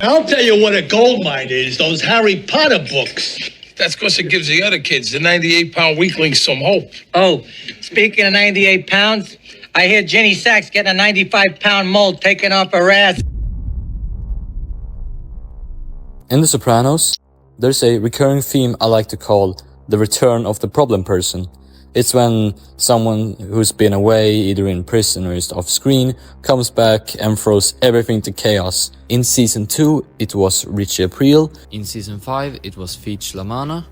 I'll tell you what a gold mine is, those Harry Potter books. That's because it gives the other kids, the 98-pound weaklings, some hope. Oh, speaking of 98 pounds, I hear Jenny Sachs getting a 95-pound mold taken off her ass. In The Sopranos, there's a recurring theme I like to call the return of the problem person. It's when someone who's been away, either in prison or is off screen, comes back and throws everything to chaos. In Season 2, it was Richie Aprile. In Season 5, it was Feech LaManna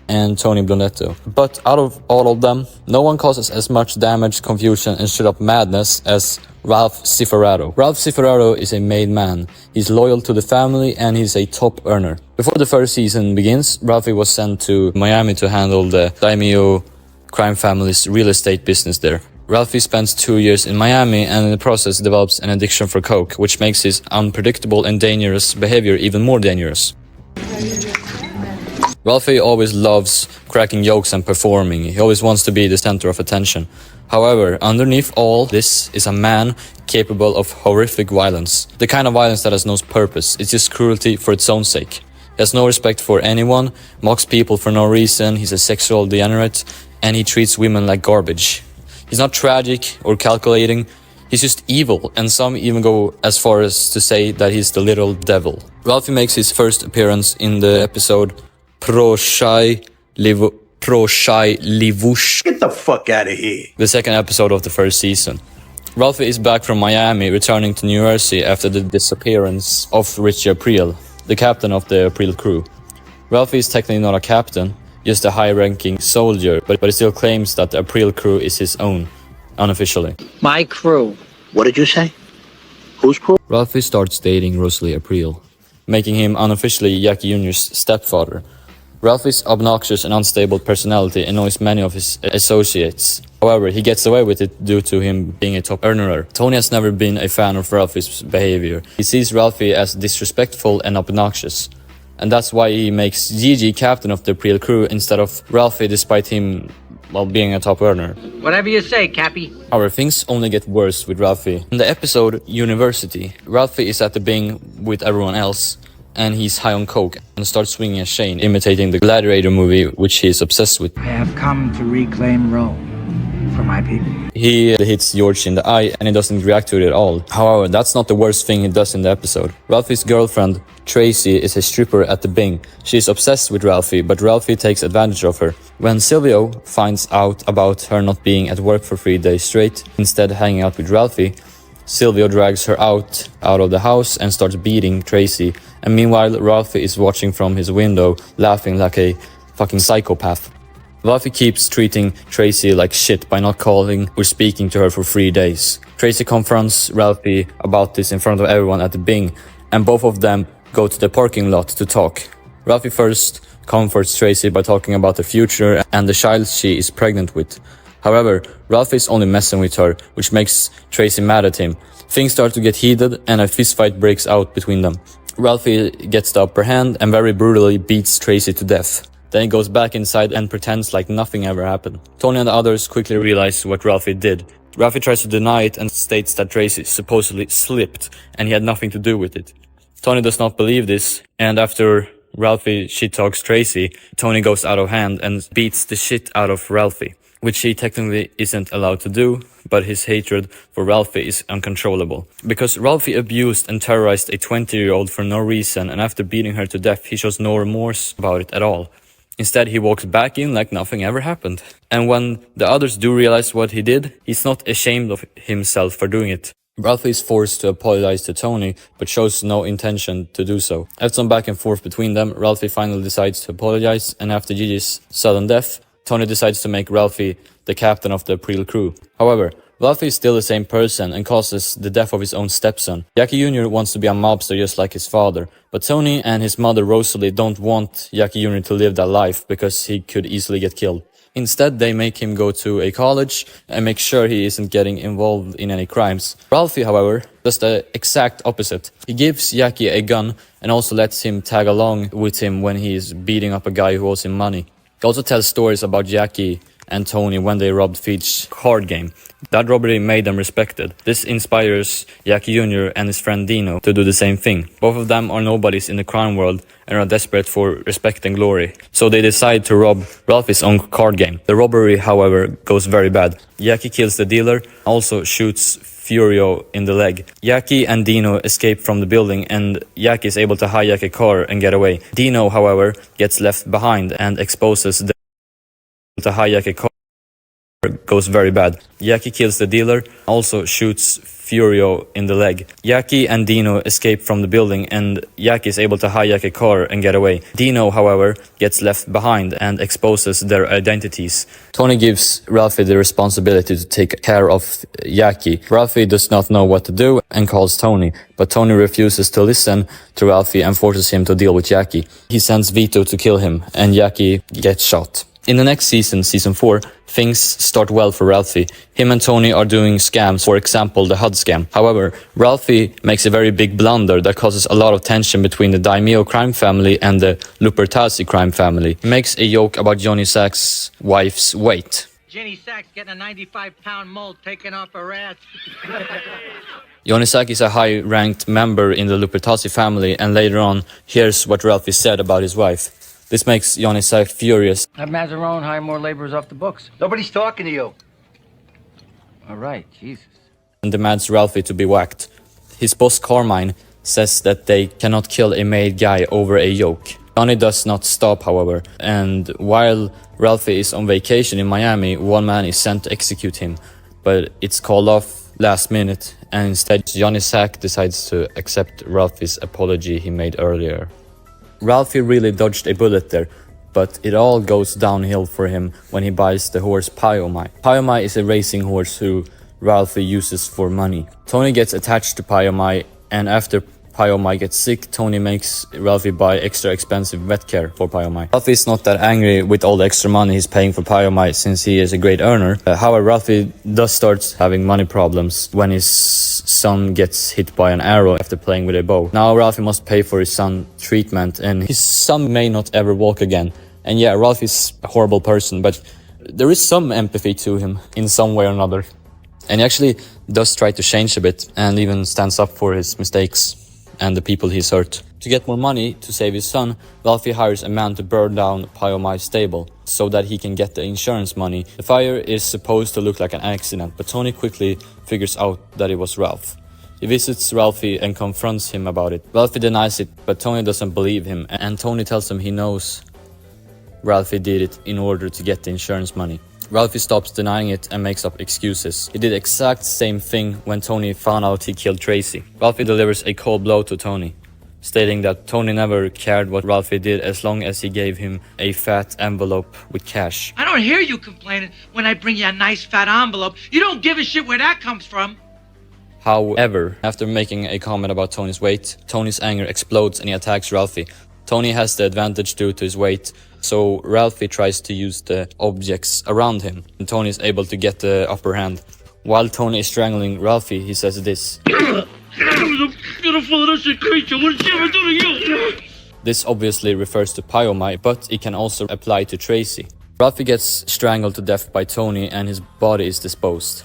and Tony Blundetto. But out of all of them, no one causes as much damage, confusion and straight up madness as Ralph Cifaretto. Ralph Cifaretto is a made man. He's loyal to the family and he's a top earner. Before the first season begins, Ralphie was sent to Miami to handle the daimyo crime family's real estate business there. Ralphie spends 2 years in Miami and in the process develops an addiction for coke, which makes his unpredictable and dangerous behavior even more dangerous. Ralphie always loves cracking jokes and performing. He always wants to be the center of attention. However, underneath all this is a man capable of horrific violence. The kind of violence that has no purpose. It's just cruelty for its own sake. He has no respect for anyone, mocks people for no reason, he's a sexual degenerate, and he treats women like garbage. He's not tragic or calculating, he's just evil, and some even go as far as to say that he's the little devil. Ralphie makes his first appearance in the episode Proshai Livush. Get the fuck out of here. The second episode of the first season. Ralphie is back from Miami, returning to New Jersey after the disappearance of Richie Aprile, the captain of the Aprile crew. Ralphie is technically not a captain, just a high-ranking soldier, but he still claims that the Aprile crew is his own, unofficially. My crew. What did you say? Whose crew? Ralphie starts dating Rosalie Aprile, making him unofficially Jackie Jr.'s stepfather. Ralphie's obnoxious and unstable personality annoys many of his associates. However, he gets away with it due to him being a top earner. Tony has never been a fan of Ralphie's behavior. He sees Ralphie as disrespectful and obnoxious. And that's why he makes Gigi captain of the Aprile crew instead of Ralphie, despite him, well, being a top earner. Whatever you say, Cappy. However, things only get worse with Ralphie. In the episode University, Ralphie is at the Bing with everyone else, and he's high on coke and starts swinging a chain, imitating the Gladiator movie, which he is obsessed with. I have come to reclaim Rome for my people. He hits George in the eye and he doesn't react to it at all. However, that's not the worst thing he does in the episode. Ralphie's girlfriend, Tracy, is a stripper at the Bing. She is obsessed with Ralphie, but Ralphie takes advantage of her. When Silvio finds out about her not being at work for 3 days straight, instead hanging out with Ralphie, Silvio drags her out of the house and starts beating Tracy. And meanwhile, Ralphie is watching from his window, laughing like a fucking psychopath. Ralphie keeps treating Tracy like shit by not calling or speaking to her for 3 days. Tracy confronts Ralphie about this in front of everyone at the Bing, and both of them go to the parking lot to talk. Ralphie first comforts Tracy by talking about the future and the child she is pregnant with. However, Ralphie is only messing with her, which makes Tracy mad at him. Things start to get heated and a fistfight breaks out between them. Ralphie gets the upper hand and very brutally beats Tracy to death. Then he goes back inside and pretends like nothing ever happened. Tony and the others quickly realize what Ralphie did. Ralphie tries to deny it and states that Tracy supposedly slipped and he had nothing to do with it. Tony does not believe this, and after Ralphie shit-talks Tracy, Tony goes out of hand and beats the shit out of Ralphie, which he technically isn't allowed to do, but his hatred for Ralphie is uncontrollable. Because Ralphie abused and terrorized a 20-year-old for no reason, and after beating her to death, he shows no remorse about it at all. Instead, he walks back in like nothing ever happened. And when the others do realize what he did, he's not ashamed of himself for doing it. Ralphie is forced to apologize to Tony, but shows no intention to do so. After some back and forth between them, Ralphie finally decides to apologize, and after Gigi's sudden death, Tony decides to make Ralphie the captain of the Aprile crew. However, Ralphie is still the same person and causes the death of his own stepson. Jackie Jr. wants to be a mobster just like his father, but Tony and his mother Rosalie don't want Jackie Jr. to live that life because he could easily get killed. Instead, they make him go to a college and make sure he isn't getting involved in any crimes. Ralphie, however, does the exact opposite. He gives Jackie a gun and also lets him tag along with him when he is beating up a guy who owes him money. He also tells stories about Jackie and Tony when they robbed Feech's card game. That robbery made them respected. This inspires Jackie Jr. and his friend Dino to do the same thing. Both of them are nobodies in the crime world and are desperate for respect and glory. So they decide to rob Ralphie's own card game. The robbery, however, goes very bad. Jackie kills the dealer, also shoots Furio in the leg. Jackie and Dino escape from the building and Jackie is able to hijack a car and get away. Dino, however, gets left behind and exposes the to hijack a car goes very bad. Jackie kills the dealer, also shoots Furio in the leg. Jackie and Dino escape from the building and Jackie is able to hijack a car and get away. Dino, however, gets left behind and exposes their identities. Tony gives Ralphie the responsibility to take care of Jackie. Ralphie does not know what to do and calls Tony, but Tony refuses to listen to Ralphie and forces him to deal with Jackie. He sends Vito to kill him and Jackie gets shot. In the next season, season 4, things start well for Ralphie. Him and Tony are doing scams, for example, the HUD scam. However, Ralphie makes a very big blunder that causes a lot of tension between the Daimyo crime family and the Lupertazzi crime family. He makes a joke about Johnny Sack's wife's weight. Jenny Sack's getting a 95-pound mold taken off her ass. Johnny Sack is a high-ranked member in the Lupertazzi family, and later on, here's what Ralphie said about his wife. This makes Johnny Sack furious. Have Mazzarone hire more laborers off the books. Nobody's talking to you. All right, Jesus. And demands Ralphie to be whacked. His boss Carmine says that they cannot kill a made guy over a joke. Johnny does not stop, however, and while Ralphie is on vacation in Miami, one man is sent to execute him, but it's called off last minute, and instead Johnny Sack decides to accept Ralphie's apology he made earlier. Ralphie really dodged a bullet there, but it all goes downhill for him when he buys the horse Pyomai. Pyomai is a racing horse who Ralphie uses for money. Tony gets attached to Pyomai, and after Pyomai gets sick, Tony makes Ralphie buy extra expensive vet care for Pyomai. Ralphie is not that angry with all the extra money he's paying for Pyomai since he is a great earner. However, Ralphie does start having money problems when his son gets hit by an arrow after playing with a bow. Now Ralphie must pay for his son's treatment and his son may not ever walk again. And yeah, Ralphie's a horrible person, but there is some empathy to him in some way or another. And he actually does try to change a bit and even stands up for his mistakes and the people he's hurt. To get more money to save his son, Ralphie hires a man to burn down Pyomai's stable so that he can get the insurance money. The fire is supposed to look like an accident, but Tony quickly figures out that it was Ralph. He visits Ralphie and confronts him about it. Ralphie denies it, but Tony doesn't believe him, and Tony tells him he knows Ralphie did it in order to get the insurance money. Ralphie stops denying it and makes up excuses. He did the exact same thing when Tony found out he killed Tracy. Ralphie delivers a cold blow to Tony, stating that Tony never cared what Ralphie did as long as he gave him a fat envelope with cash. I don't hear you complaining when I bring you a nice fat envelope. You don't give a shit where that comes from. However, after making a comment about Tony's weight, Tony's anger explodes and he attacks Ralphie. Tony has the advantage due to his weight, so Ralphie tries to use the objects around him, and Tony is able to get the upper hand. While Tony is strangling Ralphie, he says this. This obviously refers to Pyomai, but it can also apply to Tracy. Ralphie gets strangled to death by Tony and his body is disposed.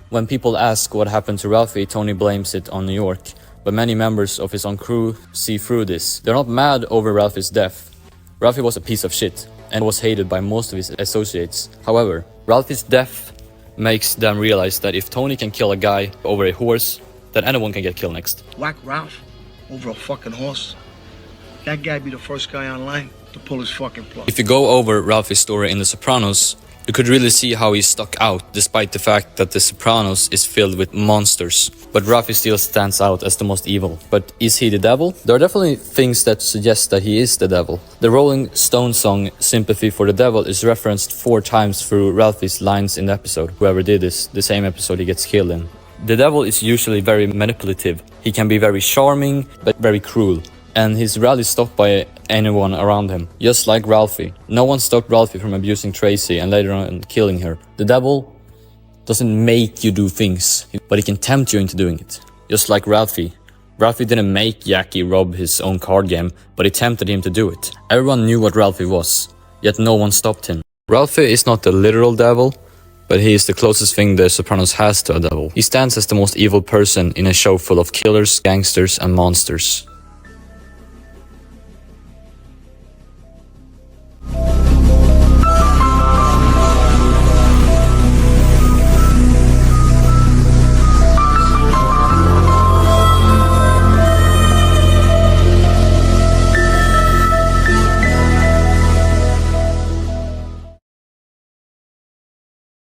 When people ask what happened to Ralphie, Tony blames it on New York. But many members of his own crew see through this. They're not mad over Ralphie's death. Ralphie was a piece of shit and was hated by most of his associates. However, Ralphie's death makes them realize that if Tony can kill a guy over a horse, then anyone can get killed next. Whack Ralph over a fucking horse. That guy be the first guy online to pull his fucking plug. If you go over Ralphie's story in The Sopranos, you could really see how he stuck out despite the fact that The Sopranos is filled with monsters. But Ralphie still stands out as the most evil. But is he the devil? There are definitely things that suggest that he is the devil. The Rolling Stones song Sympathy for the Devil is referenced 4 times through Ralphie's lines in the episode. Whoever did this, the same episode he gets killed in. The devil is usually very manipulative. He can be very charming, but very cruel. And he's rarely stopped by anyone around him, just like Ralphie. No one stopped Ralphie from abusing Tracy and later on killing her. The devil doesn't make you do things, but he can tempt you into doing it, just like Ralphie. Ralphie didn't make Jackie rob his own card game, but he tempted him to do it. Everyone knew what Ralphie was, yet no one stopped him. Ralphie is not the literal devil, but he is the closest thing the Sopranos has to a devil. He stands as the most evil person in a show full of killers, gangsters, and monsters.